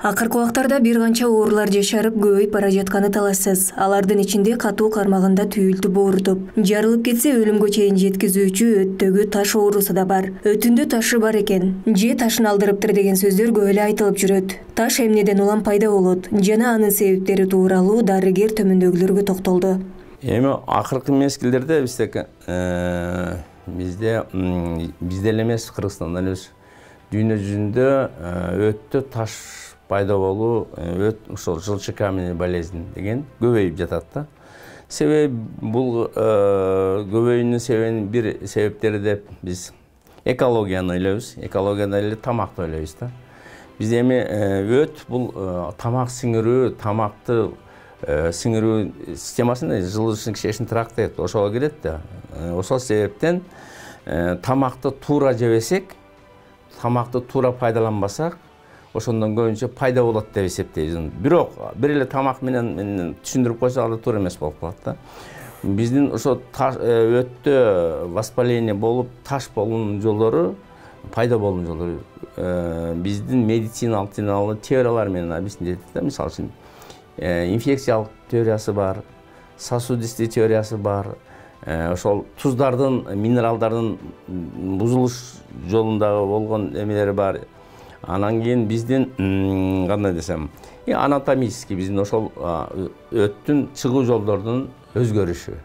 Акыркы убактарда бир канча оорулар жашарып көбөйүп бара жатканы талашсыз. Алардын ичинде катуу кармагында түйүлтү боорутуп, жарылып кетсе өлүмгө чейин жеткизүүчү өттөгү таш оорусу да бар. Өтүндө ташы бар экен, же ташын алдырыптыр деген сөздөр көп эле айтылып жүрөт. Таш эмнеден улам пайда болот жана анын себептери тууралуу дарыгер төмөндөгүлөргө токтолду. Эми акыркы мезгилдерде бизде эле эмес, Кыргызстанда эле дүйнө жүзүндө өттө таш пайда болуу, ошол жылчы каменный болезнь деген көбөйүп жатат да. Себеби бул көбөйүүнүн бир себептери деп биз экологияны ойлойбуз. Экологияда эле тамакты ойлойбуз да. Биз эми өт бул тамак сиңирүү, тамакты сиңирүү системасын желудочно-кишечный тракт дейт, ошого кирет да. Ошол себептен тамакты туура жебесек, тамакты туура пайдаланбасак, ошондон көбүнчө пайда болот деп эсептейбиз. Бирок бир эле тамак менен түшүндүрүп койсок ал туура эмес болуп калат да. Биздин ошо өттө воспаление болуп, таш болуунун жолдору, пайда болуунун жолдору биздин медициналык теориялар менен объяснить да. Мисалы үчүн инфекциялык теориясы бар, сосудистый теориясы бар. Ошол туздардын, минералдардын бузулуш жолундагы болгон эмелери бар. Анан кийин биздин кандай десем, анатомический биздин ошол өттүн чыгуу жолдорунун өзгөрүшү.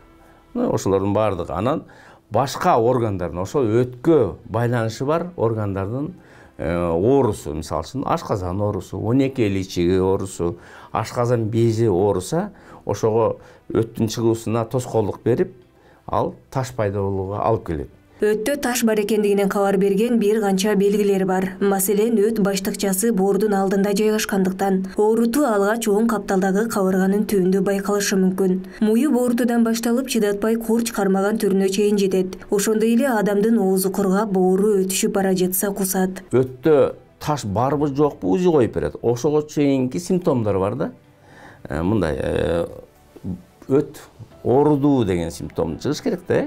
Ошолордун баардыгы. Анан башка органдардын, ошол өткө байланышы бар органдардын оорусу, мисалы үчүн ашказан оорусу, 12 личиги оорусу, ашказан бези ооруса, ошого өттүн чыгуусуна тоскоолдук берип, ал таш пайда болууга алып келет. Өттө таш бар экендигинен кабар берген бир канча белгилер бар. Маселен, өт баштыкчасы боордун алдында жайгашкандыктан, оорутуу алгач оң капталдагы кабырганын түбүндө байкалышы мүмкүн. Муyu боорутуудан башталып чыдатпай курч кармаган түрүнө чейин жетет. Ошондой эле адамдын оозу кургап, боору өтүшүп бара жатса кусат. Өттө таш барбы жокпу УЗИ коюп берет. Ошого чейинки симптомдор бар да. Мындай өт оорудуу деген симптом чыгыш керек да.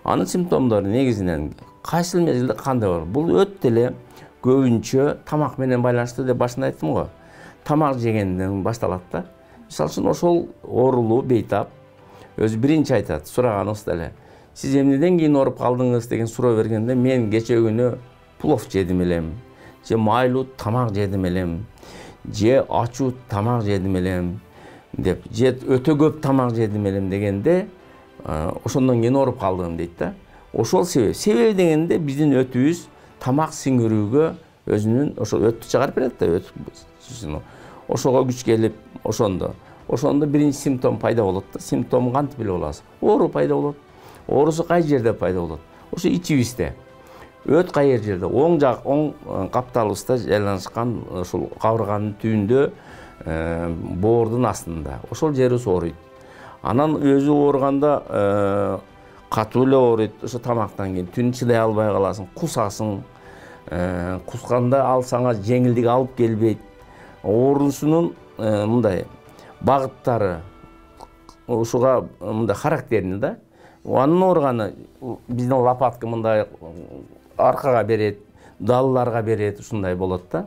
Анын симптомдору негизинен кайсыл мезгилде кандай бар? Бул өт деле көбүнчө тамак менен байланыштуу деп башында айттым го. Тамак жегенден башталат да. Мисалы үчүн ошол оорулуу бейтап өзү биринчи айтат, сураганыбыз деле. Сиз эмнеден кийин ооруп калдыңыз деген суроо бергенде, мен кече күнү плов жедим элем, же майлуу тамак жедим элем, же ачуу тамак жедим элем деп, же өтө көп тамак жедим элем дегенде, ошондон кийин ооруп калдым дейт да. Ошол себеби дегенде биздин өтүбүз тамак сиңирүүгө өзүнүн ошол өттү чыгарып берет да. Ошого күч келип, ошондо биринчи симптом пайда болот да. Симптом кантип билип аласыз? Оору пайда болот. Оорусу кай жерде пайда болот? Ошо ичибизде. Өт кай жерде? Оң капталыбызда жайланышкан ошол кабырганын түбүндө, боордун астында. Ошол жери ооруйт. Анан өзү ооруганда катуу эле ооруйт. Ошо тамактан кийин түн чыдай албай каласың, кусасың. Кусканда ал сага жеңилдик алып келбейт. Оорусунун мындай багыттары ушуга мындай характерни да. Анын ооруганы биздин лопатка мындай аркага берет, далларга берет, ушундай болот да.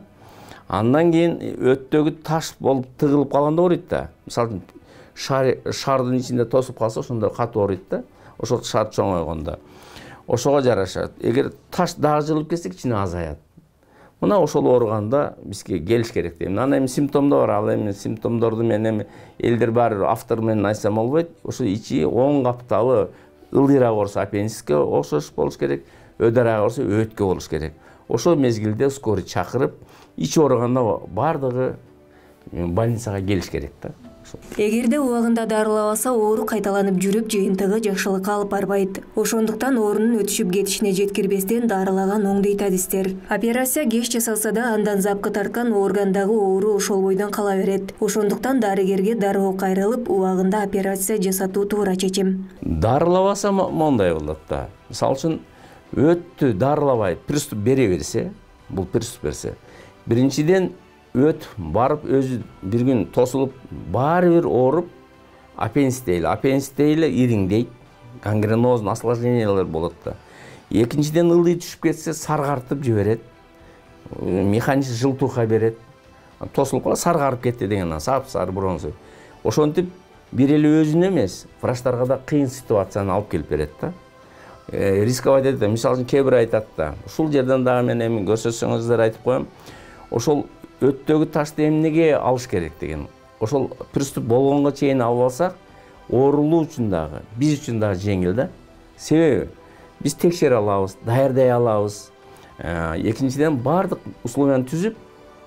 Андан кийин өттөгү таш болуп тыгылып калганда ооруйт да. Мисалы шардын ичинде тосуп калса, ошондо катуу ооруйт да. Ошол шар чоңойгондо. Ошого жараша. Эгер таш дагы жылып кетсе, кичине азаят. Мына ошол ооруганда бизге келиш керек дейм. Анан эми симптомдор бар. Ал эми симптомдорду мен эми элдер баары автор менен айтсам болбойт. Ошо ичи оң капталы ылдыйраак оорса аппендицке окшош болуш керек, өдөрөөк оорса өткө болуш керек. Ошол мезгилде скорый чакырып, ич ооруганда баардыгы больницага келиш керек да. Эгерде убагында дарылабаса, оору кайталанып жүрүп, жыйынтыгы жакшылыкка алып барбайт. Ошондуктан оорунун өтүшүп кетишине жеткирбестен дарылаган оң дейт адистер. Операция кеч жасалса да, андан запкы тарткан органдагы оору ошол бойдон кала берет. Ошондуктан дарыгерге дароо кайрылып, убагында операция жасатуу туура чечим. Дарылабаса мондай болот да. Мисалы үчүн өттү дарылабай приступ бере берсе, бул приступ берсе, биринчиден өт барып өзү бир күн тосулуп, баары бир ооруп, аппендицит дейли ириңдейт, гангренозун осложнениялар болот да. Экинчиден ылдый түшүп кетсе, саргартып жиберет, механик жылтууга берет. тосулуп калат, саргарып кетти деген, сапсары бронзовый. Ошентип бир эле өзүнө эмес, врачтарга да кыйын ситуацияны алып келип берет да. Рисковать этет. Мисалы үчүн кээ бир айтат да. Ушул жерден дагы мен эми көрсөтсөңүздөр айтып коем. Ошол өттөгү ташты эмнеге алыш керек деген. Ошол приступ болгонго чейин алып алсак, оорулуу үчүн дагы, биз үчүн дагы жеңил да. Себеби биз текшере алабыз, даярдай алабыз. Экинчиден бардык условияны түзүп,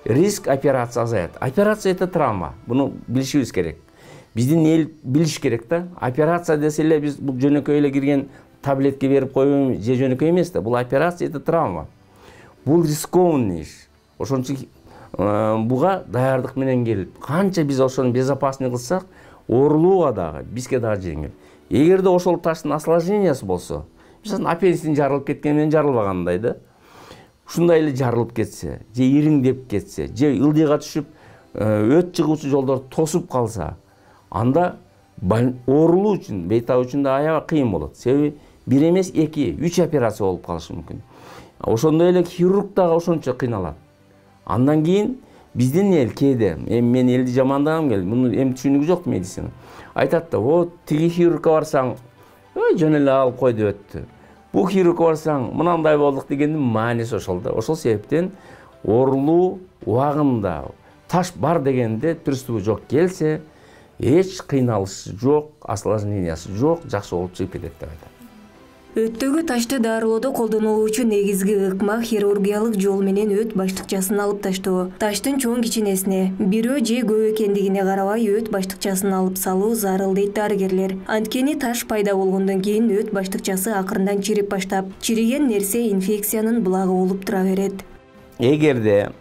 риск операция азаят. Операция это травма. Буну билишибиз керек. Биздин эл билиш керек да. Операция десе эле биз бул жөнөкөй эле кирген таблетке берип коюп же жөнөкөй эмес да. Бул операция это травма. Бул рискованный иш. Ошон үчүн буга даярдык менен келип, канча биз ошону безопасный кылсак, оорулууга дагы, бизге дагы жеңил. Эгерде ошол таштын осложнениясы болсо, мисалы аппендицин жарылып кеткен менен жарылбагандай да. Ушундай эле жарылып кетсе, же ириңдеп кетсе, же ылдыйга түшүп, өт чыгуучу жолдорду тосуп калса, анда оорулуу үчүн, бейтап үчүн да аябай кыйын болот. Себеби 1 эмес 2, 3 операция болуп калышы мүмкүн. Ошондой эле хирург дагы ошончо кыйналат. Андан кийин биздин эл кээде, мен элди жамандагым келди, муну эми түшүнүгү жок медицина. Айтат да, вот тиги хирургка барсаң, жөн эле алып койду өттү. Бу хирургка барсаң, мынандай болдук дегендин мааниси ошол да. Ошол себептен оорулуу убагында таш бар дегенде приступу жок келсе, эч кыйналышы жок, осложнениясы жок, жакшы болуп чыгып кетет деп айтат. Өттөгү ташты дарылоодо колдонулуучу негизги ыкма хирургиялык жол менен өт баштыкчасын алып таштоо. Таштын чоң кичинесине, бирөө же көп экендигине карабай өт баштыкчасын алып салуу зарыл дейт дарыгерлер. Анткени таш пайда болгондон кийин өт баштыкчасы акырындан чирип баштап, чириген нерсе инфекциянын булагы болуп тура берет. Эгерде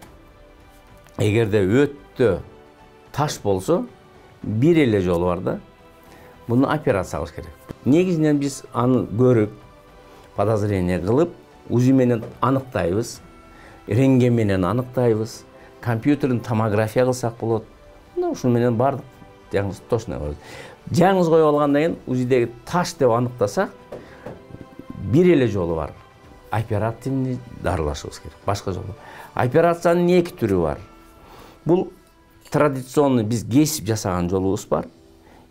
өттө таш болсо, бир эле жолу бар да. Буну операция кылыш керек. Негизинен биз аны көрүп, подозрение кылып, УЗИ менен аныктайбыз, рентген менен аныктайбыз, компьютердин томография кылсак болот. Ушун менен бардык диагноз точно коебуз. Диагноз коюп алгандан кийин УЗИдеги таш деп аныктасак, бир эле жолу бар. Оперативный дарылашыбыз керек. Башка жолу. Операциянын 2 түрү бар. Бул традиционный биз кесип жасаган жолубуз бар.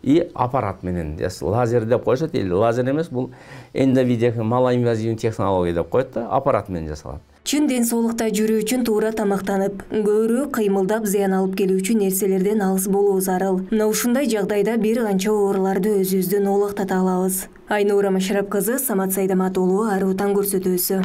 И аппарат менен, лазер деп коюшат, или лазер эмес, бул малоинвазивный технология деп коет да, аппарат менен жасалат. Чын ден соолукта жүрүү үчүн туура тамактанып, көбүрөөк кыймылдап зыян алып келүүчү нерселерден алыс болуу зарыл. Мына ушундай жагдайда бир канча ооруларды өзүбүздөн олоктото алабыз. Айнура Машарап кызы, Самат Сайдамат уулу, Ары Утан көрсөтүүсү.